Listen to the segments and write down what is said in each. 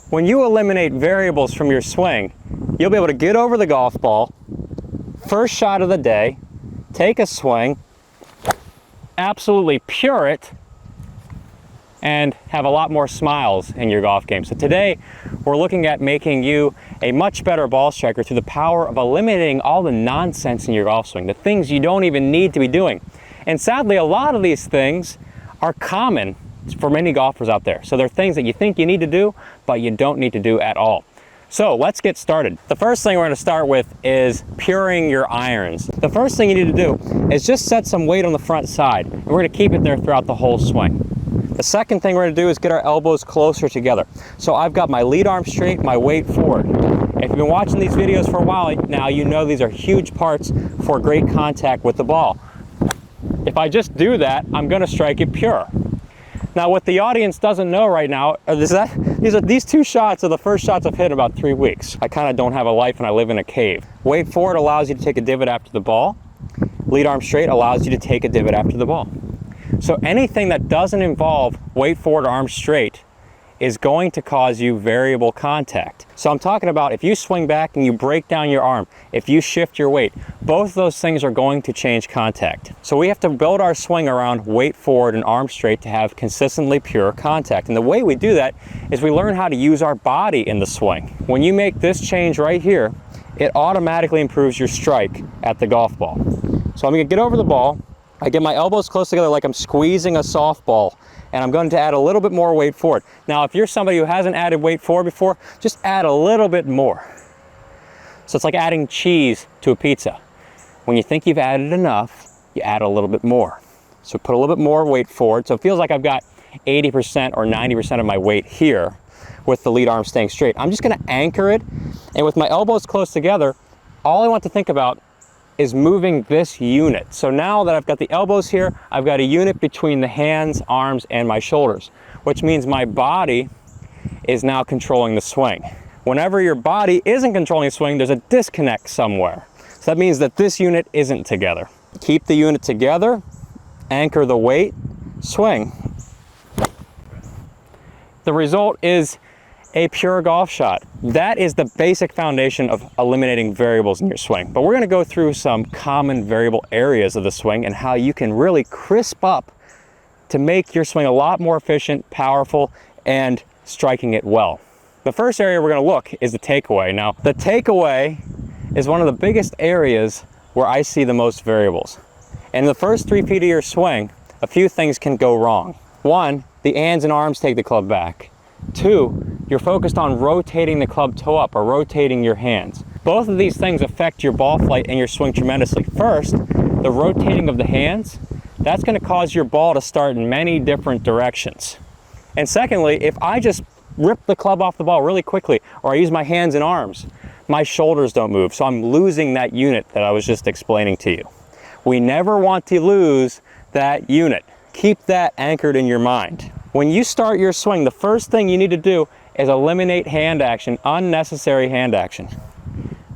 When you eliminate variables from your swing, you'll be able to get over the golf ball, first shot of the day, take a swing, absolutely pure it, and have a lot more smiles in your golf game. So today, we're looking at making you a much better ball striker through the power of eliminating all the nonsense in your golf swing, the things you don't even need to be doing. And sadly, a lot of these things are common for many golfers out there. So they're things that you think you need to do, but you don't need to do at all. So let's get started. The first thing we're going to start with is puring your irons. The first thing you need to do is just set some weight on the front side. And we're going to keep it there throughout the whole swing. The second thing we're going to do is get our elbows closer together. So I've got my lead arm straight, my weight forward. If you've been watching these videos for a while now, you know these are huge parts for great contact with the ball. If I just do that, I'm going to strike it pure. Now, what the audience doesn't know right now is that these two shots are the first shots I've hit in about 3 weeks. I kind of don't have a life and I live in a cave. Weight forward allows you to take a divot after the ball. Lead arm straight allows you to take a divot after the ball. So anything that doesn't involve weight forward or arm straight is going to cause you variable contact. So I'm talking about if you swing back and you break down your arm, if you shift your weight, both of those things are going to change contact. So we have to build our swing around weight forward and arm straight to have consistently pure contact. And the way we do that is we learn how to use our body in the swing. When you make this change right here, it automatically improves your strike at the golf ball. So I'm gonna get over the ball. I get my elbows close together like I'm squeezing a softball, and I'm going to add a little bit more weight forward. Now, if you're somebody who hasn't added weight forward before, just add a little bit more. So it's like adding cheese to a pizza. When you think you've added enough, you add a little bit more. So put a little bit more weight forward. So it feels like I've got 80% or 90% of my weight here with the lead arm staying straight. I'm just gonna anchor it, and with my elbows close together, all I want to think about is moving this unit. So now that I've got the elbows here, I've got a unit between the hands, arms, and my shoulders, which means my body is now controlling the swing. Whenever your body isn't controlling the swing, there's a disconnect somewhere. So that means that this unit isn't together. Keep the unit together, anchor the weight, swing. The result is a pure golf shot. That is the basic foundation of eliminating variables in your swing. But we're gonna go through some common variable areas of the swing and how you can really crisp up to make your swing a lot more efficient, powerful, and striking it well. The first area we're gonna look is the takeaway. Now, the takeaway is one of the biggest areas where I see the most variables. In the first 3 feet of your swing, a few things can go wrong. 1, the hands and arms take the club back. 2, you're focused on rotating the club toe up or rotating your hands. Both of these things affect your ball flight and your swing tremendously. First, the rotating of the hands, that's going to cause your ball to start in many different directions. And secondly, if I just rip the club off the ball really quickly, or I use my hands and arms, my shoulders don't move. So I'm losing that unit that I was just explaining to you. We never want to lose that unit. Keep that anchored in your mind. When you start your swing, the first thing you need to do is eliminate hand action, unnecessary hand action,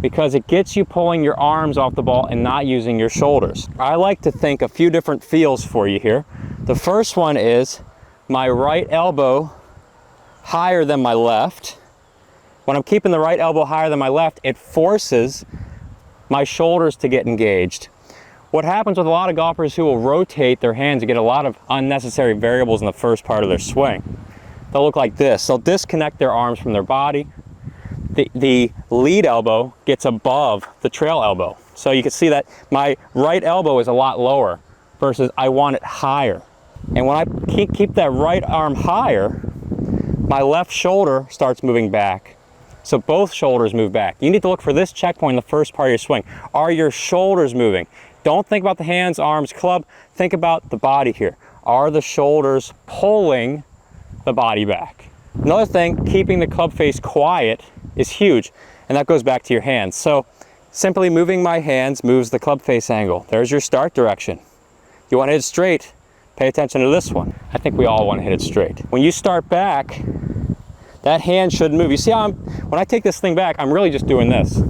because it gets you pulling your arms off the ball and not using your shoulders. I like to think a few different feels for you here. The first one is my right elbow higher than my left. When I'm keeping the right elbow higher than my left, it forces my shoulders to get engaged. What happens with a lot of golfers who will rotate their hands and get a lot of unnecessary variables in the first part of their swing, they'll look like this. They'll disconnect their arms from their body. The lead elbow gets above the trail elbow. So you can see that my right elbow is a lot lower versus I want it higher. And when I keep that right arm higher, my left shoulder starts moving back. So both shoulders move back. You need to look for this checkpoint in the first part of your swing. Are your shoulders moving? Don't think about the hands, arms, club. Think about the body here. Are the shoulders pulling the body back? Another thing, keeping the club face quiet is huge, and that goes back to your hands. So simply moving my hands moves the club face angle. There's your start direction. You want to hit it straight, pay attention to this one. I think we all want to hit it straight. When you start back, that hand should move. You see how when I take this thing back, I'm really just doing this.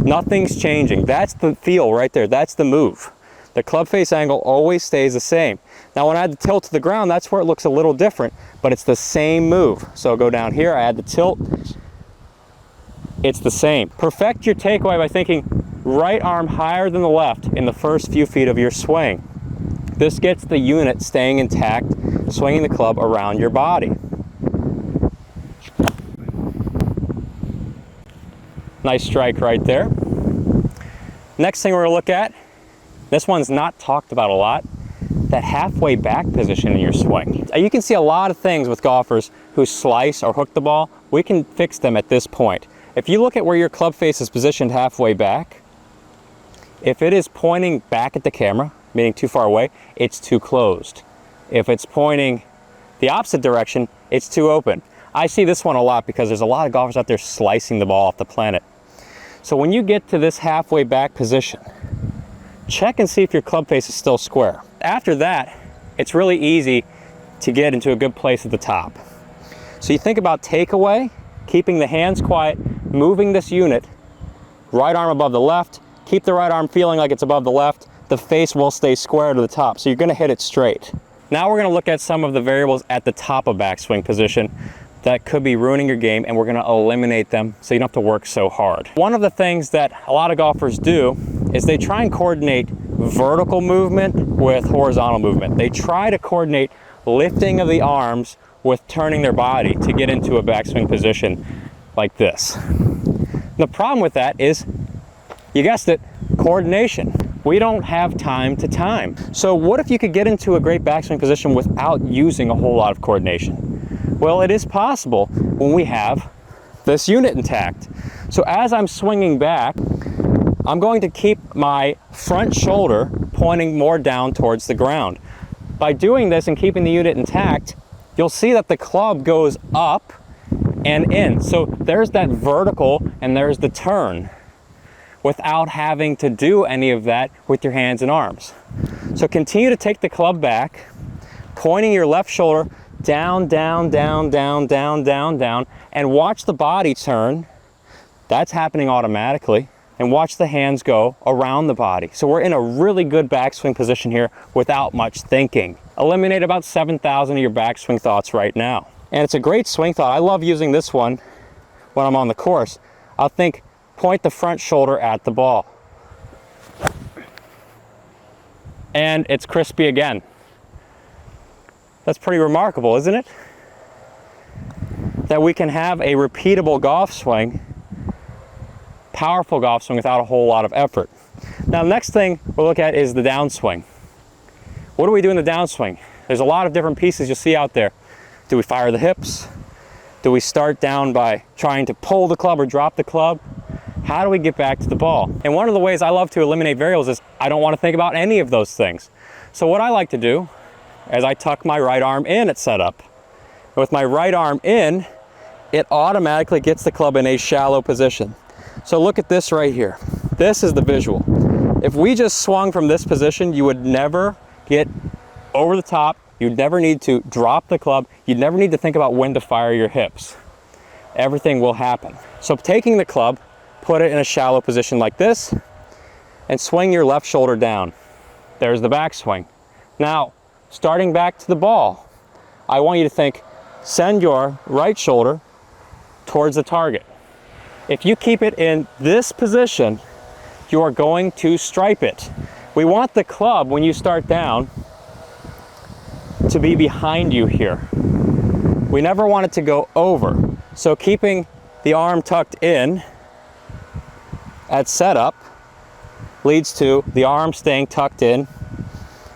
Nothing's changing. That's the feel right there. That's the move. The club face angle always stays the same. Now when I add the tilt to the ground, that's where it looks a little different, but it's the same move. So I'll go down here, I add the tilt, it's the same. Perfect your takeaway by thinking right arm higher than the left in the first few feet of your swing. This gets the unit staying intact, swinging the club around your body. Nice strike right there. Next thing we're gonna look at, this one's not talked about a lot, that halfway back position in your swing. You can see a lot of things with golfers who slice or hook the ball. We can fix them at this point. If you look at where your club face is positioned halfway back, if it is pointing back at the camera, meaning too far away, it's too closed. If it's pointing the opposite direction, it's too open. I see this one a lot because there's a lot of golfers out there slicing the ball off the planet. So when you get to this halfway back position, check and see if your club face is still square. After that, it's really easy to get into a good place at the top. So you think about takeaway, keeping the hands quiet, moving this unit, right arm above the left, keep the right arm feeling like it's above the left, the face will stay square to the top, so you're gonna hit it straight. Now we're gonna look at some of the variables at the top of backswing position that could be ruining your game, and we're gonna eliminate them so you don't have to work so hard. One of the things that a lot of golfers do is they try and coordinate vertical movement with horizontal movement. They try to coordinate lifting of the arms with turning their body to get into a backswing position like this. The problem with that is, you guessed it, coordination. We don't have time to time. So what if you could get into a great backswing position without using a whole lot of coordination? Well, it is possible when we have this unit intact. So as I'm swinging back, I'm going to keep my front shoulder pointing more down towards the ground. By doing this and keeping the unit intact, you'll see that the club goes up and in. So there's that vertical and there's the turn without having to do any of that with your hands and arms. So continue to take the club back, pointing your left shoulder down, down, down, down, down, down, down, and watch the body turn. That's happening automatically. And watch the hands go around the body. So we're in a really good backswing position here without much thinking. Eliminate about 7,000 of your backswing thoughts right now. And it's a great swing thought. I love using this one when I'm on the course. I'll think, point the front shoulder at the ball. And it's crispy again. That's pretty remarkable, isn't it? That we can have a repeatable golf swing, powerful golf swing without a whole lot of effort. Now, the next thing we'll look at is the downswing. What do we do in the downswing? There's a lot of different pieces you'll see out there. Do we fire the hips? Do we start down by trying to pull the club or drop the club? How do we get back to the ball? And one of the ways I love to eliminate variables is I don't want to think about any of those things. So what I like to do is I tuck my right arm in at setup. With my right arm in, it automatically gets the club in a shallow position. So look at this right here. This is the visual. If we just swung from this position, you would never get over the top. You'd never need to drop the club. You'd never need to think about when to fire your hips. Everything will happen. So taking the club, put it in a shallow position like this, and swing your left shoulder down. There's the backswing. Now, starting back to the ball, I want you to think, send your right shoulder towards the target. If you keep it in this position, you are going to stripe it. We want the club, when you start down, to be behind you here. We never want it to go over. So keeping the arm tucked in at setup leads to the arm staying tucked in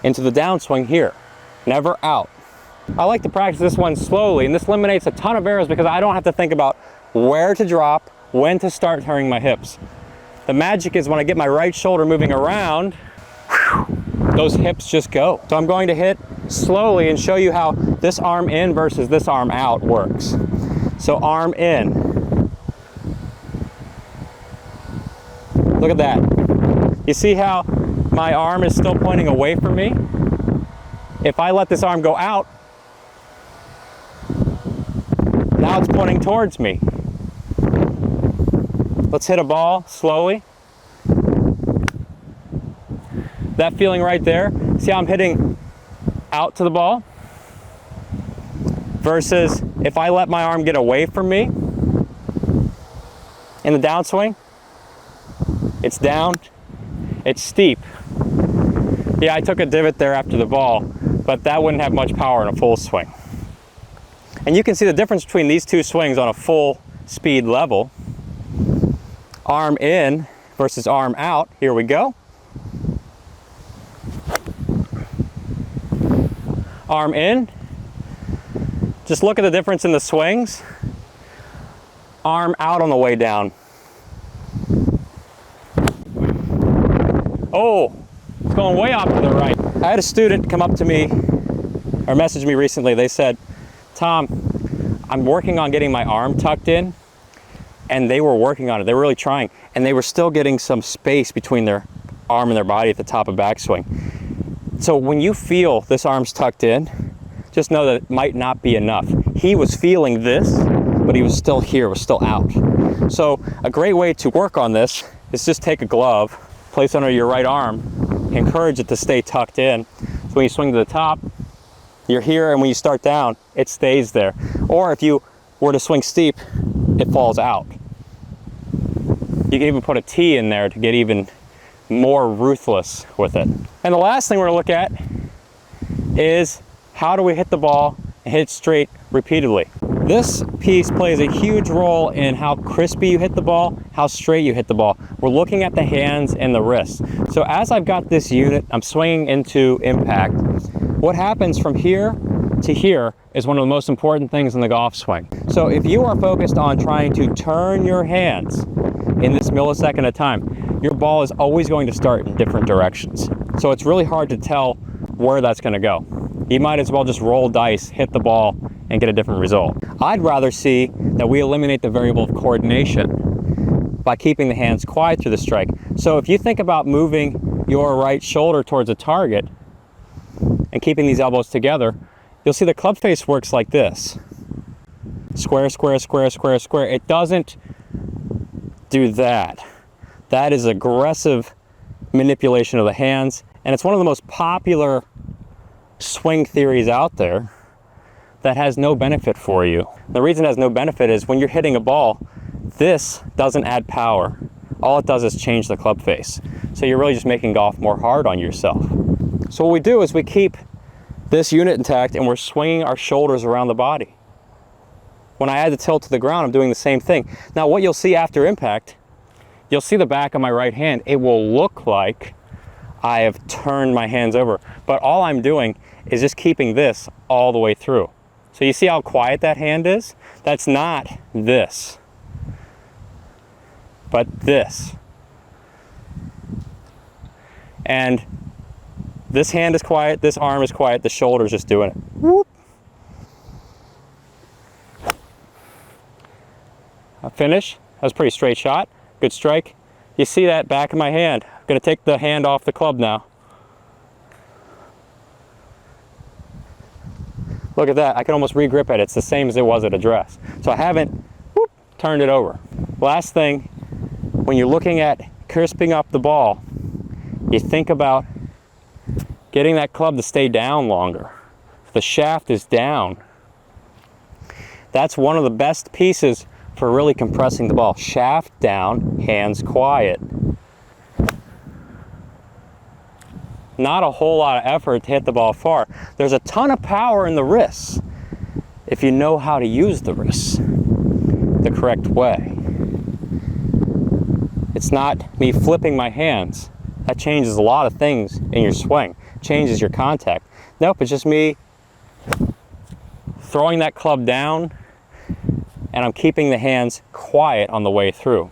into the downswing here, never out. I like to practice this one slowly, and this eliminates a ton of errors because I don't have to think about where to drop, when to start turning my hips. The magic is when I get my right shoulder moving around, those hips just go. So I'm going to hit slowly and show you how this arm in versus this arm out works. So arm in. Look at that. You see how my arm is still pointing away from me? If I let this arm go out, now it's pointing towards me. Let's hit a ball slowly. That feeling right there, see how I'm hitting out to the ball? Versus if I let my arm get away from me in the downswing, it's down, it's steep. Yeah, I took a divot there after the ball, but that wouldn't have much power in a full swing. And you can see the difference between these two swings on a full speed level. Arm in versus arm out. Here we go. Arm in. Just look at the difference in the swings. Arm out on the way down. Oh, it's going way off to the right. I had a student come up to me or message me recently. They said, Tom, I'm working on getting my arm tucked in, and they were working on it. They were really trying, and they were still getting some space between their arm and their body at the top of backswing. So when you feel this arm's tucked in, just know that it might not be enough. He was feeling this, but he was still here, was still out. So a great way to work on this is just take a glove, place it under your right arm, encourage it to stay tucked in. So when you swing to the top, you're here, and when you start down, it stays there. Or if you were to swing steep, it falls out. You can even put a T in there to get even more ruthless with it. And the last thing we're gonna look at is how do we hit the ball and hit it straight repeatedly. This piece plays a huge role in how crispy you hit the ball, how straight you hit the ball. We're looking at the hands and the wrists. So as I've got this unit, I'm swinging into impact. What happens from here to here is one of the most important things in the golf swing. So if you are focused on trying to turn your hands in this millisecond at a time, your ball is always going to start in different directions. So it's really hard to tell where that's going to go. You might as well just roll dice, hit the ball, and get a different result. I'd rather see that we eliminate the variable of coordination by keeping the hands quiet through the strike. So if you think about moving your right shoulder towards a target and keeping these elbows together, you'll see the club face works like this. Square, square, square, square, square. It doesn't do that. That is aggressive manipulation of the hands, and it's one of the most popular swing theories out there that has no benefit for you. The reason it has no benefit is when you're hitting a ball, this doesn't add power. All it does is change the club face. So you're really just making golf more hard on yourself. So what we do is we keep this unit intact and we're swinging our shoulders around the body. When I add the tilt to the ground, I'm doing the same thing. Now what you'll see after impact, you'll see the back of my right hand. It will look like I have turned my hands over, but all I'm doing is just keeping this all the way through. So you see how quiet that hand is? That's not this, but this. And this hand is quiet, this arm is quiet, the shoulder's just doing it. Whoop. I finish. That was a pretty straight shot. Good strike. You see that back of my hand. I'm going to take the hand off the club now. Look at that. I can almost re-grip it. It's the same as it was at address. So I haven't turned it over. Last thing, when you're looking at crisping up the ball, you think about getting that club to stay down longer. If the shaft is down, that's one of the best pieces for really compressing the ball. Shaft down, hands quiet. Not a whole lot of effort to hit the ball far. There's a ton of power in the wrists if you know how to use the wrists the correct way. It's not me flipping my hands. That changes a lot of things in your swing. Changes your contact. Nope, it's just me throwing that club down, and I'm keeping the hands quiet on the way through.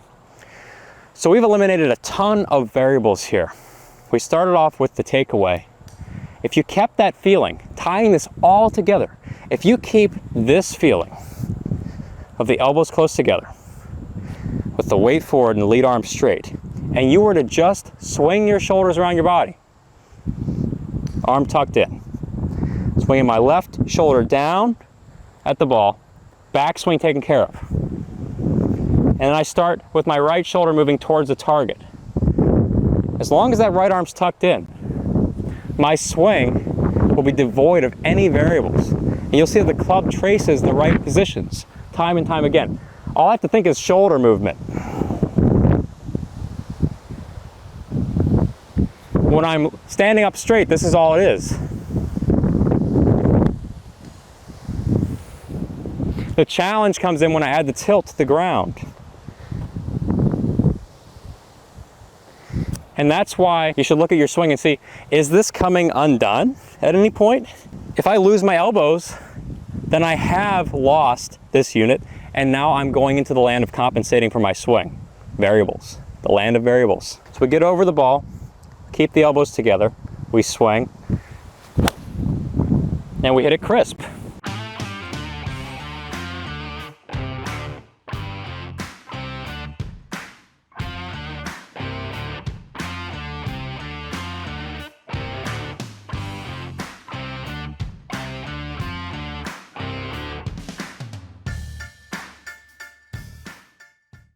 So we've eliminated a ton of variables here. We started off with the takeaway. If you kept that feeling, tying this all together, if you keep this feeling of the elbows close together, with the weight forward and the lead arm straight, and you were to just swing your shoulders around your body, arm tucked in, swinging my left shoulder down at the ball, backswing taken care of. And then I start with my right shoulder moving towards the target. As long as that right arm's tucked in, my swing will be devoid of any variables. And you'll see that the club traces the right positions time and time again. All I have to think is shoulder movement. When I'm standing up straight, this is all it is. The challenge comes in when I add the tilt to the ground. And that's why you should look at your swing and see, is this coming undone at any point? If I lose my elbows, then I have lost this unit, and now I'm going into the land of compensating for my swing. Variables, the land of variables. So we get over the ball, keep the elbows together, we swing, and we hit it crisp.